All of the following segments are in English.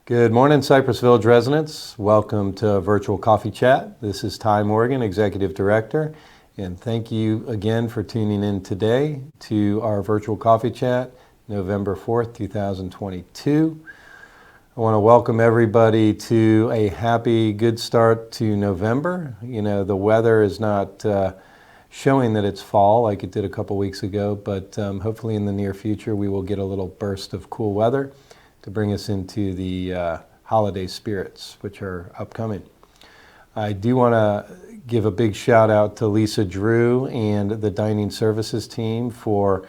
Good morning, Cypress Village residents. Welcome to Virtual Coffee Chat. This is Ty Morgan, Executive Director, and thank you again for tuning in today to our Virtual Coffee Chat, November 4th, 2022. I want to welcome everybody to a happy, good start to November. You know, the weather is not showing that it's fall like it did a couple weeks ago, but hopefully in the near future we will get a little burst of cool weather to bring us into the holiday spirits, which are upcoming. I do want to give a big shout out to Lisa Drew and the dining services team for,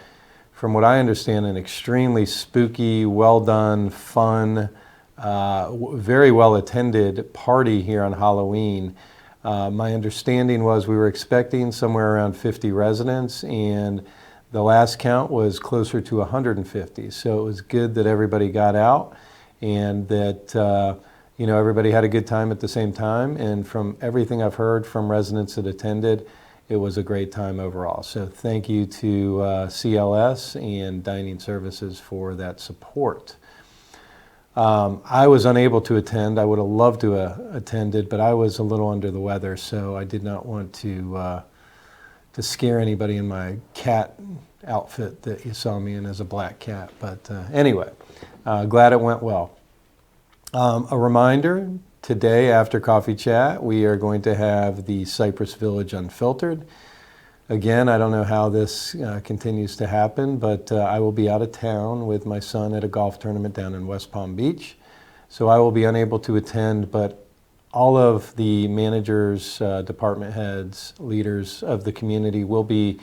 from what I understand, an extremely spooky, well done, fun, very well attended party here on Halloween. My understanding was we were expecting somewhere around 50 residents, and the last count was closer to 150, so it was good that everybody got out and that everybody had a good time at the same time. And from everything I've heard from residents that attended, it was a great time overall. So thank you to CLS and Dining Services for that support. I was unable to attend. I would have loved to have attended, but I was a little under the weather, so I did not want to scare anybody in my cat outfit that you saw me in as a black cat. But anyway, glad it went well. A reminder, today after Coffee Chat, we are going to have the Cypress Village Unfiltered. Again, I don't know how this continues to happen, but I will be out of town with my son at a golf tournament down in West Palm Beach. So I will be unable to attend, but all of the managers, department heads, leaders of the community will be,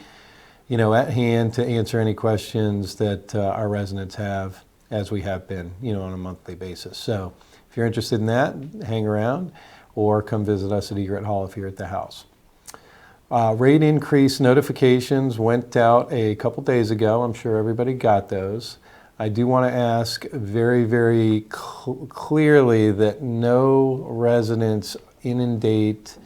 at hand to answer any questions that our residents have, as we have been, on a monthly basis. So if you're interested in that, hang around or come visit us at Egret Hall if you're at the house. Rate increase notifications went out a couple days ago. I'm sure everybody got those. I do want to ask very, very clearly that no residents inundate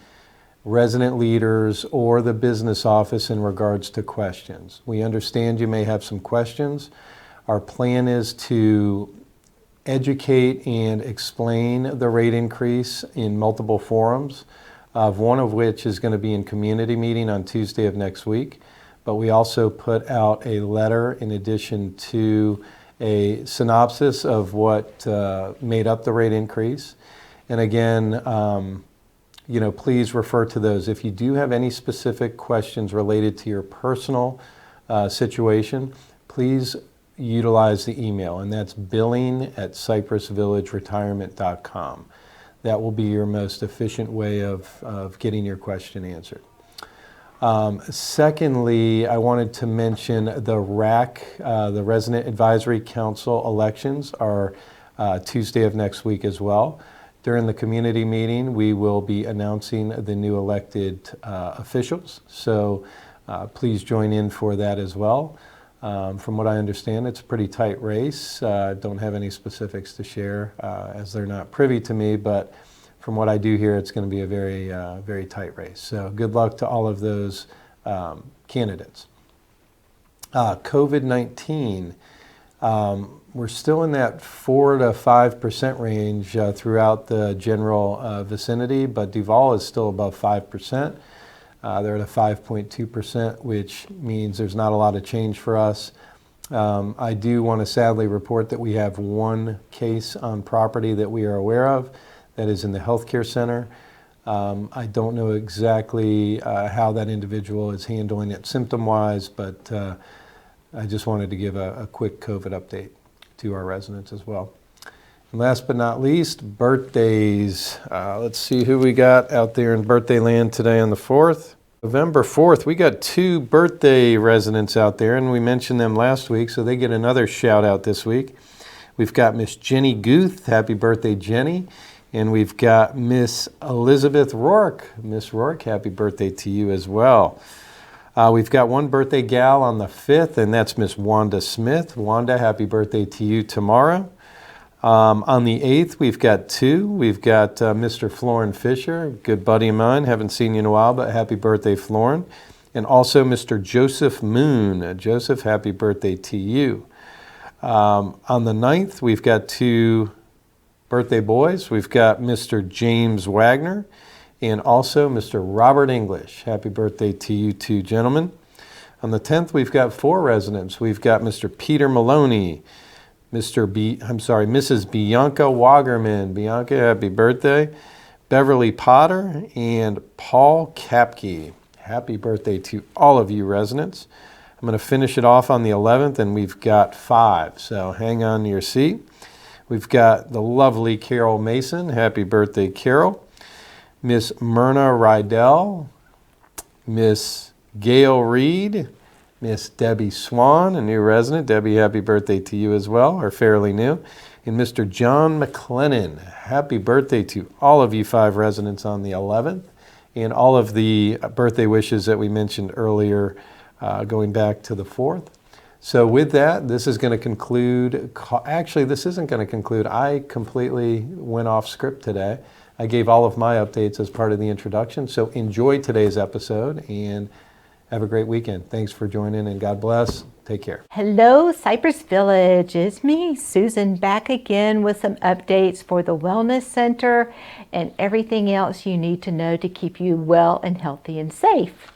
resident leaders or the business office in regards to questions. We understand you may have some questions. Our plan is to educate and explain the rate increase in multiple forums, one of which is going to be in community meeting on Tuesday of next week. But we also put out a letter in addition to a synopsis of what made up the rate increase. And again, please refer to those. If you do have any specific questions related to your personal situation, please utilize the email, and that's billing@cypressvillageretirement.com. That will be your most efficient way of getting your question answered. Secondly, I wanted to mention the RAC, the Resident Advisory Council elections are Tuesday of next week as well. During the community meeting, we will be announcing the new elected officials, so please join in for that as well. From what I understand, it's a pretty tight race. Don't have any specifics to share as they're not privy to me, but from what I do hear, it's going to be a very, very tight race. So good luck to all of those candidates. COVID-19, we're still in that 4 to 5% range throughout the general vicinity, but Duval is still above 5%. They're at a 5.2%, which means there's not a lot of change for us. I do want to sadly report that we have one case on property that we are aware of that is in the healthcare center. I don't know exactly how that individual is handling it symptom-wise, but I just wanted to give a quick COVID update to our residents as well. And last but not least, birthdays. Let's see who we got out there in birthday land today on the 4th. November 4th, we got 2 birthday residents out there, and we mentioned them last week, so they get another shout out this week. We've got Miss Jenny Guth, happy birthday, Jenny. And we've got Miss Elizabeth Rourke. Miss Rourke, happy birthday to you as well. We've got one birthday gal on the 5th, and that's Miss Wanda Smith. Wanda, happy birthday to you tomorrow. On the 8th, we've got 2. We've got Mr. Florin Fisher, good buddy of mine. Haven't seen you in a while, but happy birthday, Florin. And also Mr. Joseph Moon. Joseph, happy birthday to you. On the 9th, we've got 2 birthday boys, we've got Mr. James Wagner and also Mr. Robert English. Happy birthday to you two gentlemen. On the 10th, we've got 4 residents. We've got Mr. Peter Maloney, Mrs. Bianca Wagerman. Bianca, happy birthday. Beverly Potter and Paul Kapke. Happy birthday to all of you residents. I'm going to finish it off on the 11th, and we've got 5, so hang on to your seat. We've got the lovely Carol Mason. Happy birthday, Carol. Miss Myrna Rydell, Miss Gail Reed, Miss Debbie Swan, a new resident. Debbie, happy birthday to you as well, or fairly new. And Mr. John McLennan. Happy birthday to all of you 5 residents on the 11th, and all of the birthday wishes that we mentioned earlier going back to the 4th. So with that, this is going to conclude. Actually, this isn't going to conclude. I completely went off script today. I gave all of my updates as part of the introduction. So enjoy today's episode and have a great weekend. Thanks for joining, and God bless. Take care. Hello, Cypress Village. It's me, Susan, back again with some updates for the Wellness Center and everything else you need to know to keep you well and healthy and safe.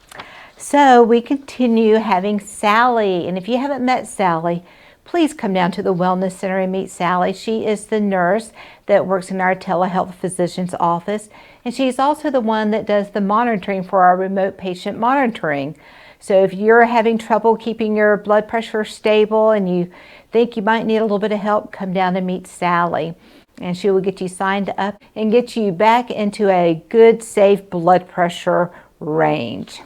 So we continue having Sally, and if you haven't met Sally, please come down to the Wellness Center and meet Sally. She is the nurse that works in our telehealth physician's office, and she's also the one that does the monitoring for our remote patient monitoring. So if you're having trouble keeping your blood pressure stable and you think you might need a little bit of help, come down and meet Sally, and she will get you signed up and get you back into a good, safe blood pressure range.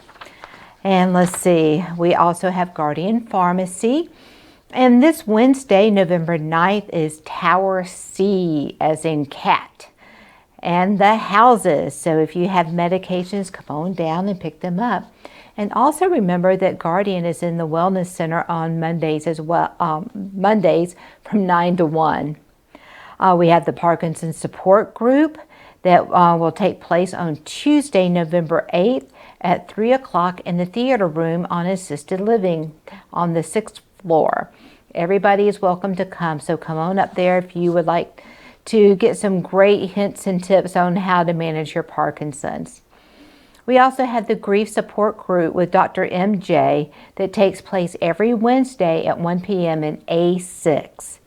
And let's see, we also have Guardian Pharmacy. And this Wednesday, November 9th, is Tower C, as in cat, and the houses. So if you have medications, come on down and pick them up. And also remember that Guardian is in the Wellness Center on Mondays as well, Mondays from 9 to 1. We have the Parkinson's Support Group that will take place on Tuesday, November 8th at 3 o'clock in the theater room on assisted living on the 6th floor. Everybody is welcome to come, so come on up there if you would like to get some great hints and tips on how to manage your Parkinson's. We also have the Grief Support Group with Dr. MJ that takes place every Wednesday at 1 p.m. in A6.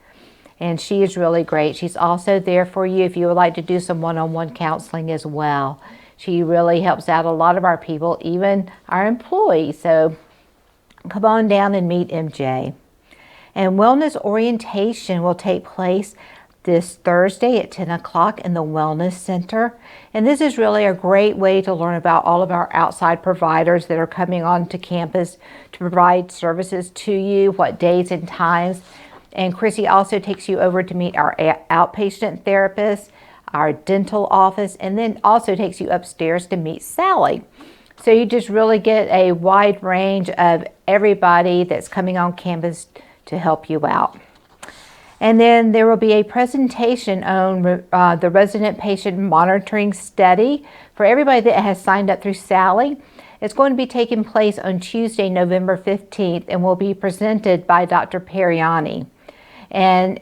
And she is really great. She's also there for you if you would like to do some one-on-one counseling as well. She really helps out a lot of our people, even our employees. So come on down and meet MJ. And wellness orientation will take place this Thursday at 10 o'clock in the Wellness Center. And this is really a great way to learn about all of our outside providers that are coming onto campus to provide services to you, what days and times. And Chrissy also takes you over to meet our outpatient therapist, our dental office, and then also takes you upstairs to meet Sally. So you just really get a wide range of everybody that's coming on campus to help you out. And then there will be a presentation on the resident patient monitoring study for everybody that has signed up through Sally. It's going to be taking place on Tuesday, November 15th, and will be presented by Dr. Periani. And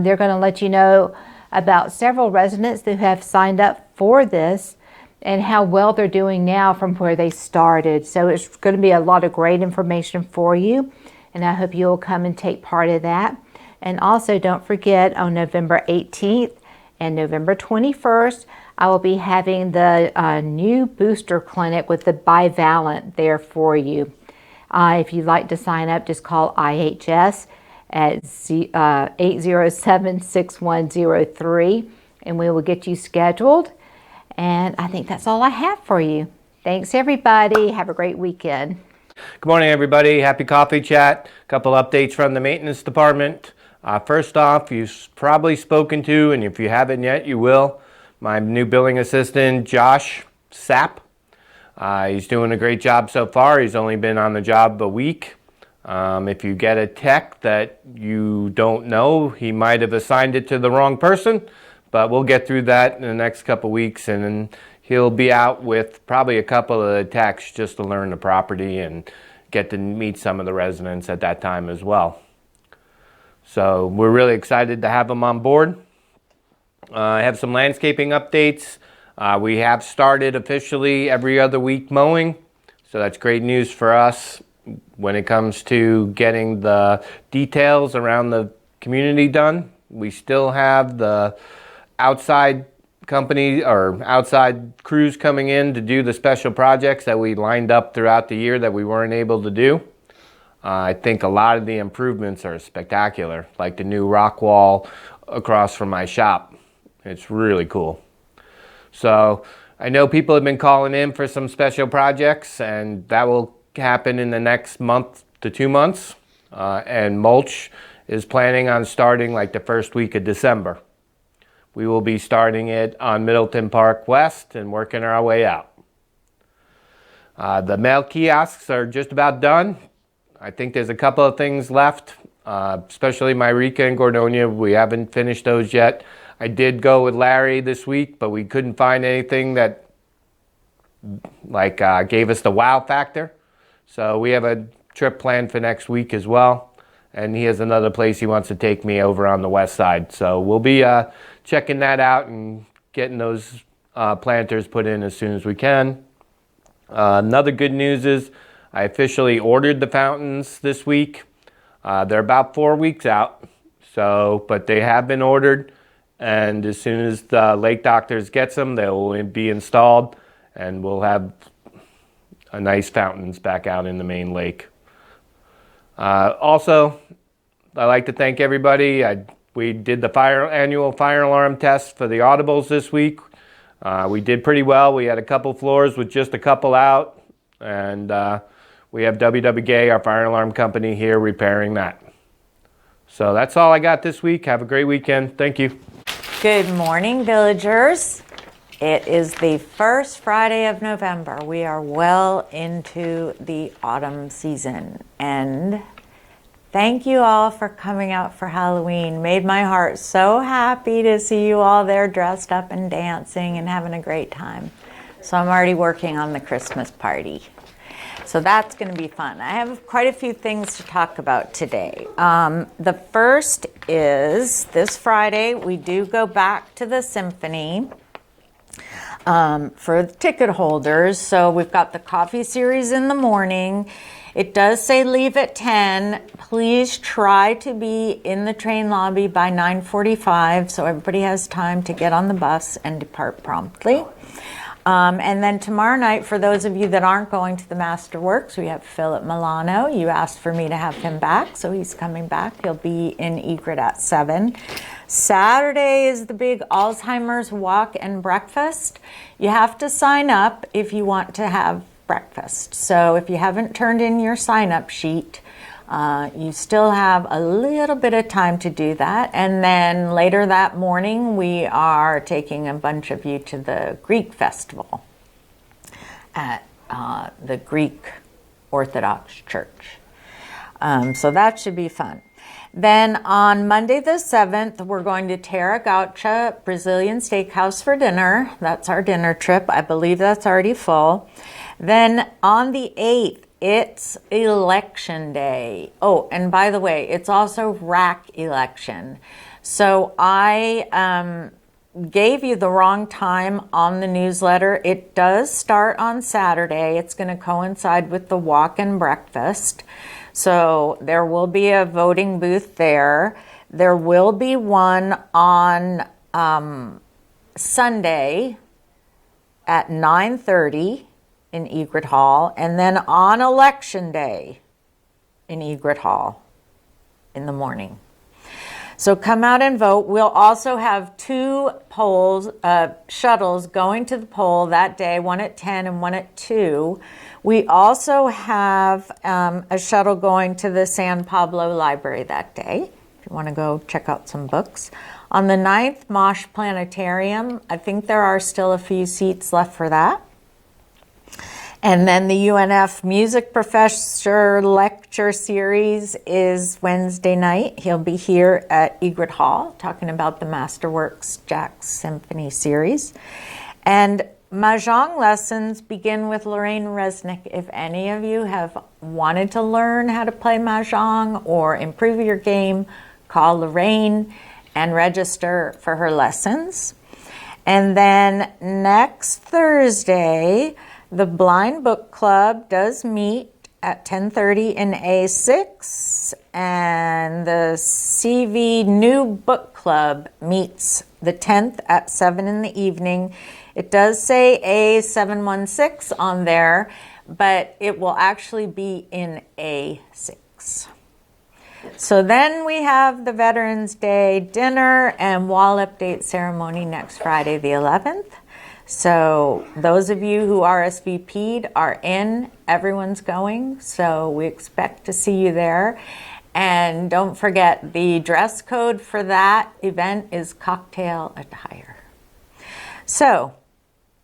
they're going to let you know about several residents who have signed up for this and how well they're doing now from where they started. So it's going to be a lot of great information for you, and I hope you'll come and take part of that. And also don't forget, on November 18th and November 21st, I will be having the new booster clinic with the bivalent there for you. If you'd like to sign up, just call IHS at 807-6103, and we will get you scheduled. And I think that's all I have for you. Thanks, everybody. Have a great weekend. Good morning, everybody. Happy Coffee Chat. A couple updates from the maintenance department. First off, you've probably spoken to, and if you haven't yet, you will, my new billing assistant, Josh Sapp. He's doing a great job so far. He's only been on the job a week. If you get a tech that you don't know, he might have assigned it to the wrong person, but we'll get through that in the next couple weeks, and then he'll be out with probably a couple of the techs just to learn the property and get to meet some of the residents at that time as well. So we're really excited to have him on board. I have some landscaping updates. We have started officially every other week mowing, so that's great news for us when it comes to getting the details around the community done. We still have the outside company or outside crews coming in to do the special projects that we lined up throughout the year that we weren't able to do. I think a lot of the improvements are spectacular, like the new rock wall across from my shop. It's really cool. So I know people have been calling in for some special projects, and that will happen in the next month to 2 months. And mulch is planning on starting like the first week of December. We will be starting it on Middleton Park West and working our way out. The mail kiosks are just about done. I think there's a couple of things left, especially Myrika and Gordonia. We haven't finished those yet. I did go with Larry this week, but we couldn't find anything that gave us the wow factor. So we have a trip planned for next week as well. And he has another place he wants to take me over on the west side. So we'll be checking that out and getting those planters put in as soon as we can. Another good news is I officially ordered the fountains this week. They're about 4 weeks out, but they have been ordered. And as soon as the Lake Doctors gets them, they will be installed, and we'll have a nice fountains back out in the main lake. Also, I'd like to thank everybody. We did the annual fire alarm test for the audibles this week. We did pretty well. We had a couple floors with just a couple out, and we have WWGay, our fire alarm company, here repairing that. So that's all I got this week. Have a great weekend. Thank you. Good morning, villagers. It is the first Friday of November. We are well into the autumn season, and thank you all for coming out for Halloween. Made my heart so happy to see you all there dressed up and dancing and having a great time. So I'm already working on the Christmas party. So that's going to be fun. I have quite a few things to talk about today. The first is this Friday, we do go back to the symphony for the ticket holders. So we've got the coffee series in the morning. It does say leave at 10. Please try to be in the train lobby by 9:45 so everybody has time to get on the bus and depart promptly. And then tomorrow night, for those of you that aren't going to the Masterworks, we have Philip Milano. You asked for me to have him back, so he's coming back. He'll be in Egret at 7. Saturday is the big Alzheimer's walk and breakfast. You have to sign up if you want to have breakfast. So if you haven't turned in your sign-up sheet, you still have a little bit of time to do that. And then later that morning, we are taking a bunch of you to the Greek festival at the Greek Orthodox Church. So that should be fun. Then on Monday the 7th, we're going to Terra Gaucha Brazilian Steakhouse for dinner. That's our dinner trip. I believe that's already full. Then on the 8th, it's election day. Oh, and by the way, it's also RAC election. So I gave you the wrong time on the newsletter. It does start on Saturday. It's going to coincide with the walk and breakfast. So there will be a voting booth there. There will be one on Sunday at 9:30 in Egret Hall, and then on election day in Egret Hall in the morning. So come out and vote. We'll also have 2 shuttles going to the poll that day, one at 10 and one at 2. We also have a shuttle going to the San Pablo Library that day, if you want to go check out some books. On the 9th, Mosh Planetarium. I think there are still a few seats left for that. And then the UNF Music Professor Lecture Series is Wednesday night. He'll be here at Egret Hall talking about the Masterworks Jack Symphony Series. And Mahjong lessons begin with Lorraine Resnick. If any of you have wanted to learn how to play Mahjong or improve your game, call Lorraine and register for her lessons. And then next Thursday, the Blind Book Club does meet at 10:30 in A6, and the CV New Book Club meets the 10th at 7 in the evening. It does say A716 on there, but it will actually be in A6. So then we have the Veterans Day dinner and wall update ceremony next Friday the 11th. So those of you who RSVP'd are in, everyone's going, so we expect to see you there. And don't forget, the dress code for that event is cocktail attire. So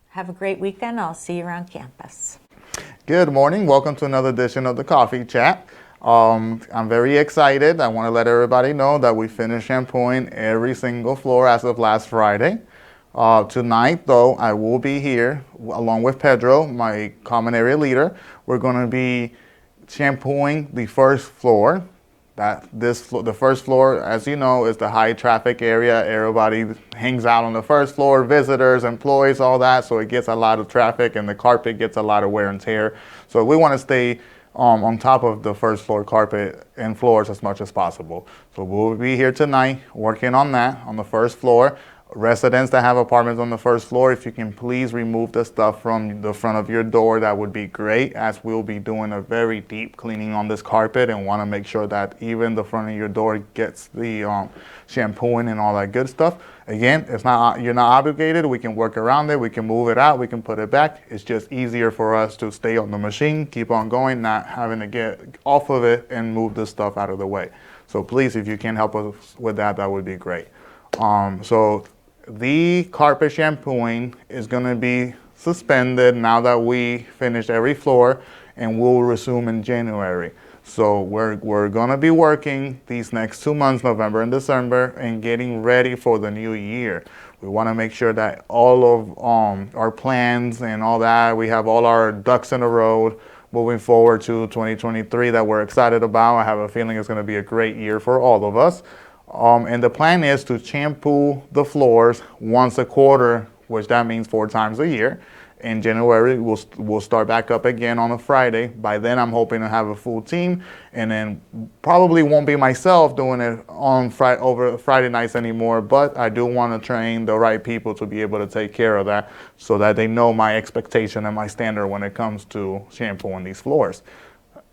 have a great weekend. I'll see you around campus. Good morning. Welcome to another edition of the Coffee Chat. I'm very excited. I want to let everybody know that we finished shampooing every single floor as of last Friday. Tonight, though, I will be here along with Pedro, my common area leader. We're going to be shampooing the first floor. The first floor, as you know, is the high traffic area. Everybody hangs out on the first floor, visitors, employees, all that. So it gets a lot of traffic and the carpet gets a lot of wear and tear. So we want to stay on top of the first floor carpet and floors as much as possible. So we'll be here tonight working on that on the first floor. Residents that have apartments on the first floor, if you can please remove the stuff from the front of your door, that would be great, as we'll be doing a very deep cleaning on this carpet and want to make sure that even the front of your door gets the shampooing and all that good stuff. Again, you're not obligated. We can work around it. We can move it out. We can put it back. It's just easier for us to stay on the machine, keep on going, not having to get off of it and move this stuff out of the way. So please, if you can help us with that, that would be great. So the carpet shampooing is going to be suspended now that we finish every floor, and we'll resume in January. So we're going to be working these next 2 months, November and December, and getting ready for the new year. We want to make sure that all of our plans and all that, we have all our ducks in a row moving forward to 2023 that we're excited about. I have a feeling it's going to be a great year for all of us. And the plan is to shampoo the floors once a quarter, which that means 4 times a year. In January, we'll start back up again on a Friday. By then, I'm hoping to have a full team, and then probably won't be myself doing it on over Friday nights anymore. But I do want to train the right people to be able to take care of that, so that they know my expectation and my standard when it comes to shampooing these floors.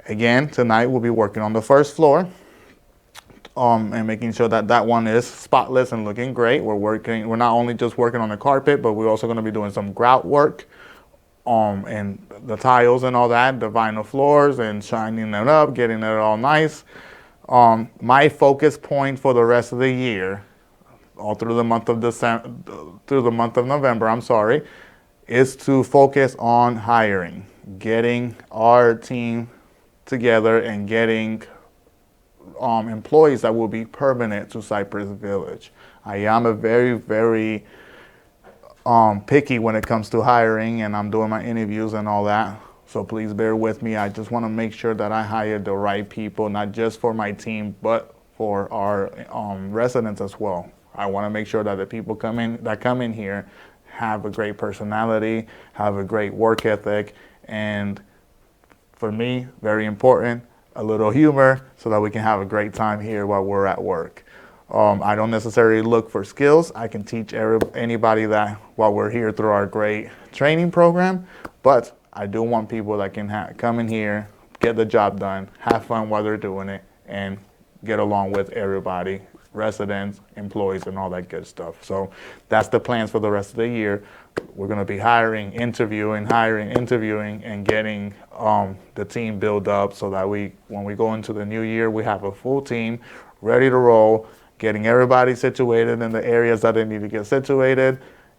Again, tonight we'll be working on the first floor. And making sure that that one is spotless and looking great. We're not only just working on the carpet, but we're also going to be doing some grout work, and the tiles and all that, the vinyl floors, and shining it up, getting it all nice. My focus point for the rest of the year, all through the month of November, is to focus on hiring, getting our team together, and getting employees that will be permanent to Cypress Village. I am a very, very picky when it comes to hiring, and I'm doing my interviews and all that. So please bear with me. I just want to make sure that I hire the right people, not just for my team, but for our residents as well. I want to make sure that the people come in here have a great personality, have a great work ethic, and for me, very important, a little humor, so that we can have a great time here while we're at work. I don't necessarily look for skills. I can teach anybody that while we're here through our great training program, but I do want people that can come in here, get the job done, have fun while they're doing it, and get along with everybody, residents, employees, and all that good stuff. So that's the plans for the rest of the year. We're going to be hiring, interviewing, and getting the team built up, so that when we go into the new year, we have a full team ready to roll, getting everybody situated in the areas that they need to get situated,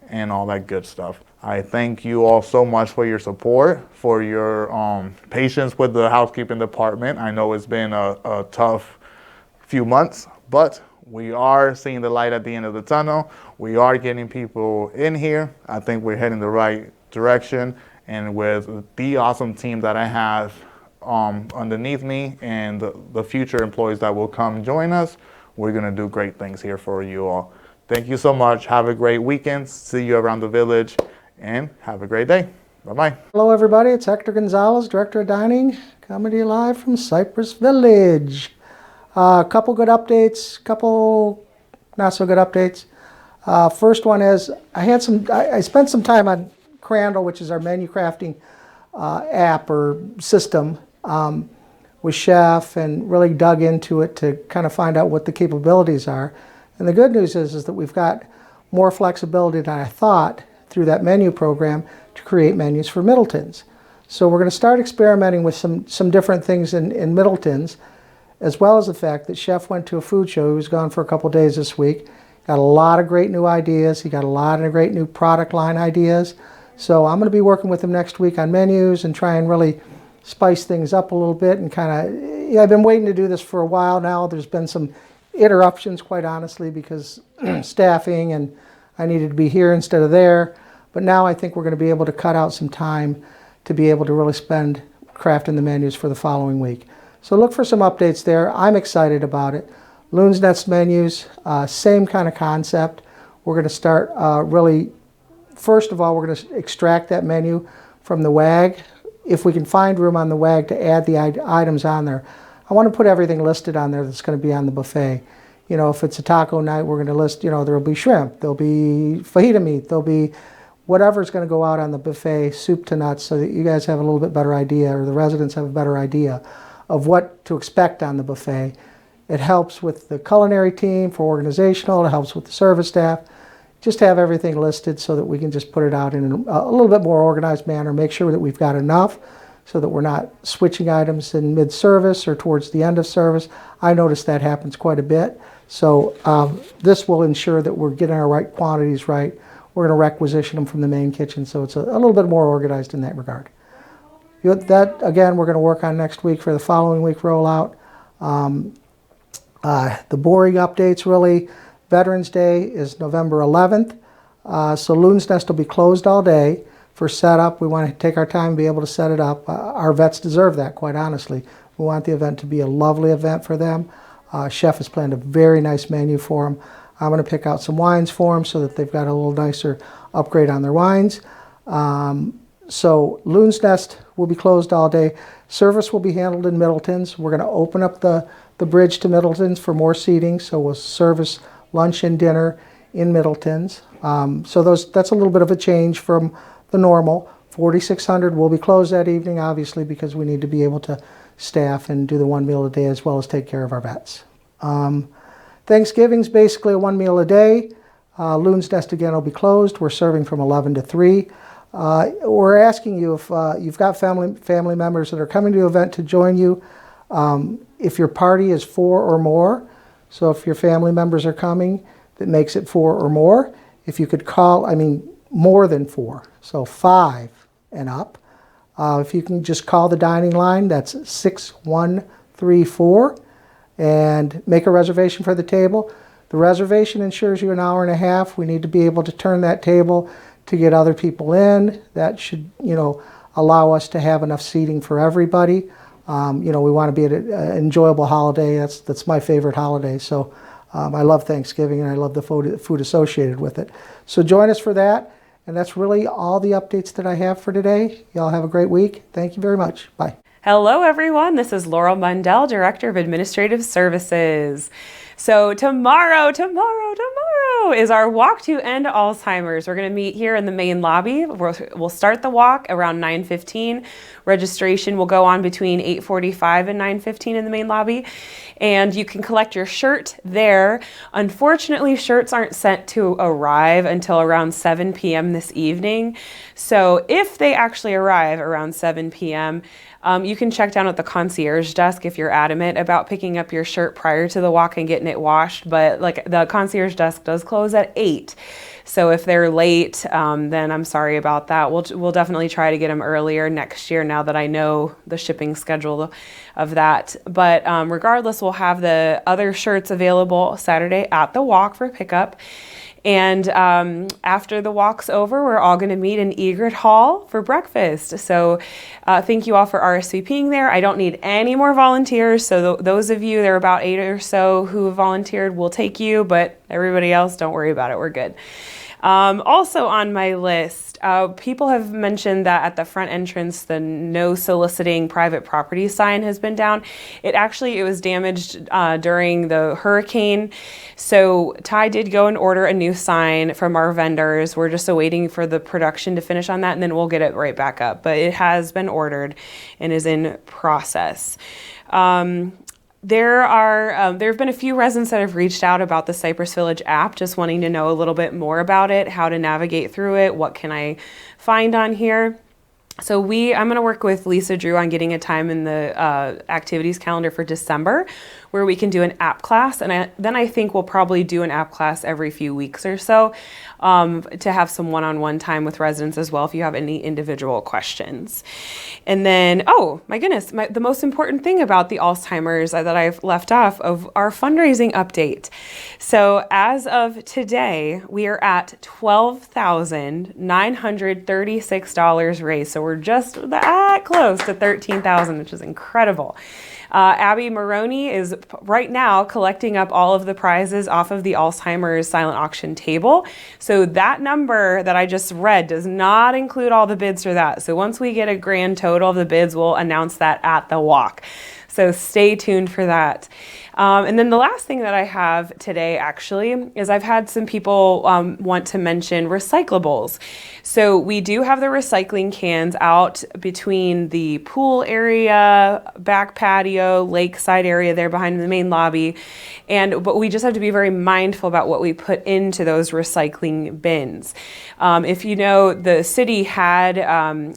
and all that good stuff. I thank you all so much for your support, for your patience with the housekeeping department. I know it's been a tough few months, but we are seeing the light at the end of the tunnel. We are getting people in here. I think we're heading the right direction. And with the awesome team that I have underneath me, and the future employees that will come join us, we're going to do great things here for you all. Thank you so much. Have a great weekend. See you around the village, and have a great day. Bye-bye. Hello, everybody. It's Hector Gonzalez, Director of Dining, coming to you live from Cypress Village. A couple good updates, couple not so good updates. First one is I spent some time on Crandall, which is our menu crafting app or system, with Chef, and really dug into it to kind of find out what the capabilities are. And the good news is that we've got more flexibility than I thought through that menu program to create menus for Middleton's. So we're going to start experimenting with some different things in Middleton's, as well as the fact that Chef went to a food show. He was gone for a couple days this week. Got a lot of great new ideas. He got a lot of great new product line ideas. So I'm going to be working with him next week on menus and try and really spice things up a little bit and kind of, I've been waiting to do this for a while now. There's been some interruptions, quite honestly, because staffing, and I needed to be here instead of there. But now I think we're going to be able to cut out some time to be able to really spend crafting the menus for the following week. So look for some updates there. I'm excited about it. Loon's Nest menus, same kind of concept. We're going to start really, first of all, we're going to extract that menu from the WAG. If we can find room on the WAG to add the items on there, I want to put everything listed on there that's going to be on the buffet. You know, if it's a taco night, we're going to list, there will be shrimp, there'll be fajita meat, there'll be whatever's going to go out on the buffet, soup to nuts, so that you guys have a little bit better idea, or the residents have a better idea of what to expect on the buffet. It helps with the culinary team for organizational, it helps with the service staff. Just have everything listed so that we can just put it out in a little bit more organized manner, make sure that we've got enough so that we're not switching items in mid-service or towards the end of service. I notice that happens quite a bit. So this will ensure that we're getting our right quantities right. We're going to requisition them from the main kitchen, so it's a little bit more organized in that regard. That, again, we're going to work on next week for the following week rollout. The boring updates, really, Veterans Day is November 11th, so Loon's Nest will be closed all day for setup. We want to take our time and be able to set it up. Our vets deserve that, quite honestly. We want the event to be a lovely event for them. Chef has planned a very nice menu for them. I'm going to pick out some wines for them so that they've got a little nicer upgrade on their wines. So Loon's Nest will be closed all day. Service will be handled in Middleton's. We're going to open up the bridge to Middleton's for more seating, so we'll service lunch and dinner in Middleton's. So that's a little bit of a change from the normal. 4600 will be closed that evening, obviously, because we need to be able to staff and do the one meal a day as well as take care of our vets. Thanksgiving's basically a one meal a day. Loon's Nest again will be closed. We're serving from 11 to 3. We're asking you if you've got family members that are coming to the event to join you. If your party is 4 or more, so if your family members are coming, that makes it 4 or more. If you could call, more than 4, so 5 and up. If you can just call the dining line, that's 6134, and make a reservation for the table. The reservation ensures you an hour and a half. We need to be able to turn that table to get other people in. That should, allow us to have enough seating for everybody. We want to be at an enjoyable holiday. That's my favorite holiday. So I love Thanksgiving, and I love the food associated with it. So join us for that. And that's really all the updates that I have for today. Y'all have a great week. Thank you very much. Bye. Hello, everyone. This is Laurel Mundell, Director of Administrative Services. So tomorrow is our walk to end Alzheimer's. We're going to meet here in the main lobby. We'll start the walk around 9:15. Registration will go on between 8:45 and 9:15 in the main lobby. And you can collect your shirt there. Unfortunately, shirts aren't sent to arrive until around 7 p.m. this evening. So if they actually arrive around 7 p.m., you can check down at the concierge desk if you're adamant about picking up your shirt prior to the walk and getting it washed. But the concierge desk does close at 8. So if they're late, then I'm sorry about that. We'll definitely try to get them earlier next year now that I know the shipping schedule of that. But regardless, we'll have the other shirts available Saturday at the walk for pickup. And after the walk's over, we're all going to meet in Egret Hall for breakfast. So thank you all for RSVPing there. I don't need any more volunteers. So those of you, there are about 8 or so who have volunteered, will take you, but everybody else, don't worry about it. We're good. Also on my list, people have mentioned that at the front entrance, the no soliciting private property sign has been down. It was damaged during the hurricane. So Ty did go and order a new sign from our vendors. We're just waiting for the production to finish on that, and then we'll get it right back up. But it has been ordered and is in process. There have been a few residents that have reached out about the Cypress Village app, just wanting to know a little bit more about it, how to navigate through it, what can I find on here. So I'm going to work with Lisa Drew on getting a time in the activities calendar for December where we can do an app class. And then I think we'll probably do an app class every few weeks or so to have some one-on-one time with residents as well if you have any individual questions. And then, oh my goodness, the most important thing about the Alzheimer's that I've left off of our fundraising update. So as of today, we are at $12,936 raised. So we're just that close to $13,000, which is incredible. Abby Maroney is right now collecting up all of the prizes off of the Alzheimer's silent auction table. So that number that I just read does not include all the bids for that. So once we get a grand total of the bids, we'll announce that at the walk. So stay tuned for that. And then the last thing that I have today actually is I've had some people want to mention recyclables. So we do have the recycling cans out between the pool area, back patio, lakeside area there behind the main lobby. But we just have to be very mindful about what we put into those recycling bins. If you know, the city had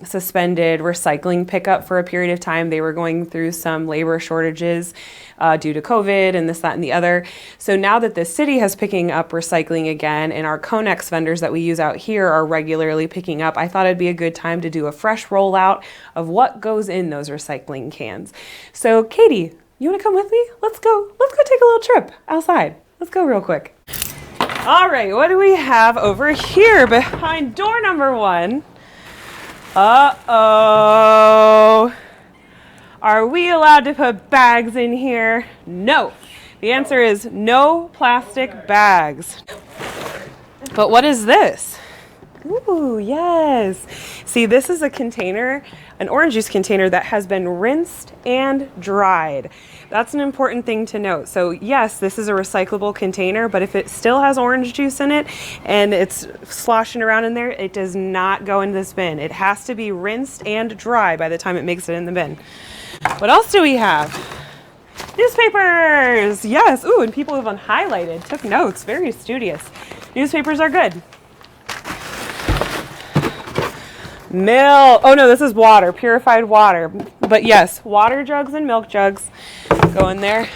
suspended recycling pickup for a period of time. They were going through some labor shortages due to COVID and this, that, and the other. So now that the city has picking up recycling again and our Conex vendors that we use out here are regularly picking up, I thought it'd be a good time to do a fresh rollout of what goes in those recycling cans. So Katie, you want to come with me? Let's go take a little trip outside. Let's go real quick. All right, what do we have over here behind door number 1? Uh-oh. Are we allowed to put bags in here? No. The answer is no plastic bags. But what is this? Ooh, yes. See, this is a container, an orange juice container that has been rinsed and dried. That's an important thing to note. So yes, this is a recyclable container, but if it still has orange juice in it and it's sloshing around in there, it does not go into this bin. It has to be rinsed and dry by the time it makes it in the bin. What else do we have? Newspapers! Yes, ooh, and people have highlighted, took notes, very studious. Newspapers are good. Milk, oh no, this is water, purified water. But yes, water jugs and milk jugs go in there.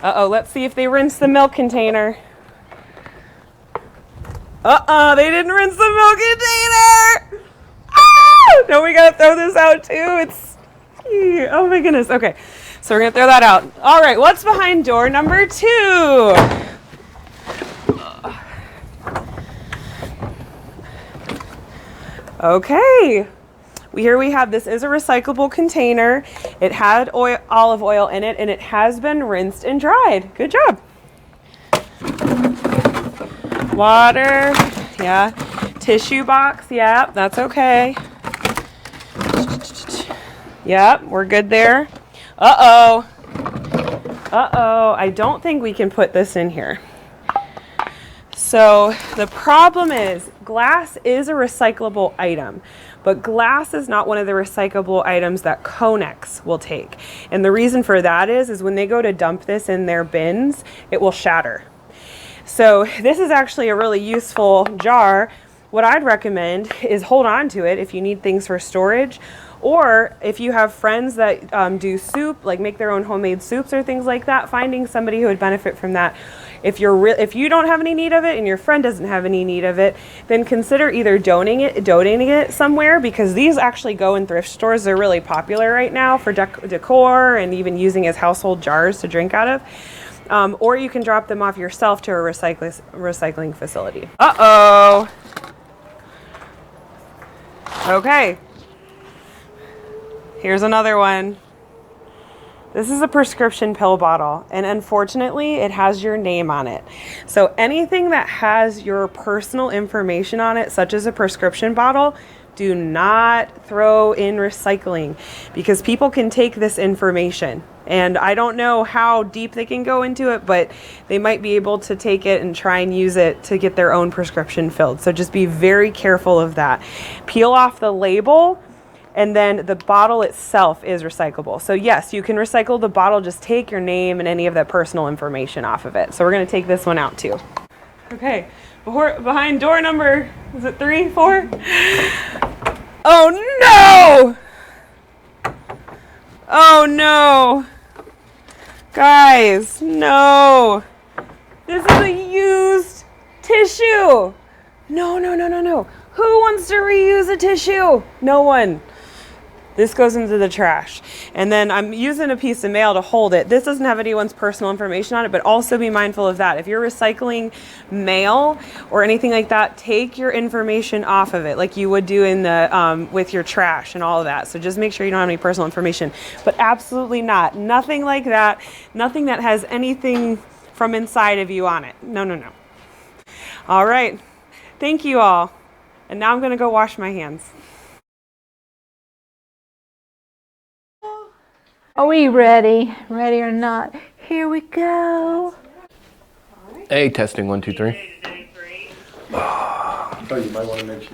Uh-oh, let's see if they rinse the milk container. They didn't rinse the milk container! Ah! No, we gotta throw this out too, oh my goodness, okay. So we're gonna throw that out. All right, what's behind door number 2? Okay, here we have, this is a recyclable container. It had olive oil in it and it has been rinsed and dried. Good job. Water, yeah. Tissue box, yeah, that's okay. Yep, we're good there. Uh-oh, I don't think we can put this in here. So the problem is glass is a recyclable item, but glass is not one of the recyclable items that Conex will take. And the reason for that is when they go to dump this in their bins, it will shatter. So this is actually a really useful jar. What I'd recommend is hold on to it if you need things for storage, or if you have friends that do soup, like make their own homemade soups or things like that, finding somebody who would benefit from that. If you don't have any need of it and your friend doesn't have any need of it, then consider either donating it somewhere, because these actually go in thrift stores. They're really popular right now for decor and even using as household jars to drink out of. or you can drop them off yourself to a recycling facility. Uh-oh. Okay. Here's another one. This is a prescription pill bottle, and unfortunately, it has your name on it. So anything that has your personal information on it, such as a prescription bottle, do not throw in recycling, because people can take this information. And I don't know how deep they can go into it, but they might be able to take it and try and use it to get their own prescription filled. So just be very careful of that. Peel off the label, and then the bottle itself is recyclable. So yes, you can recycle the bottle, just take your name and any of that personal information off of it. So we're gonna take this one out too. Okay, behind door number, is it 3, 4? Oh no! Oh no! Guys, no! This is a used tissue! No, no, no, no, no. Who wants to reuse a tissue? No one. This goes into the trash. And then I'm using a piece of mail to hold it. This doesn't have anyone's personal information on it, but also be mindful of that. If you're recycling mail or anything like that, take your information off of it like you would do in the with your trash and all of that. So just make sure you don't have any personal information. But absolutely not. Nothing like that. Nothing that has anything from inside of you on it. No, no, no. All right. Thank you all. And now I'm going to go wash my hands. Are we ready? Ready or not? Here we go. Hey, testing 1, 2, 3. Oh, you might want to mention.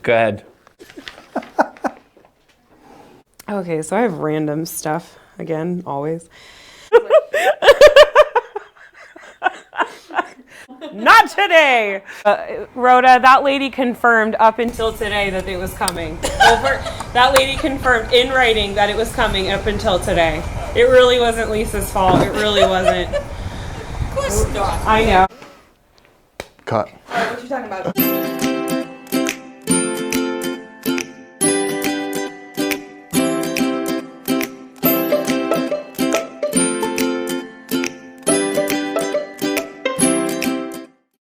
Go ahead. Okay, so I have random stuff again, always. Not today! Rhoda, that lady confirmed up until today that it was coming. That lady confirmed in writing that it was coming up until today. It really wasn't Lisa's fault. It really wasn't. Of course not. I know. Cut. What you talking about?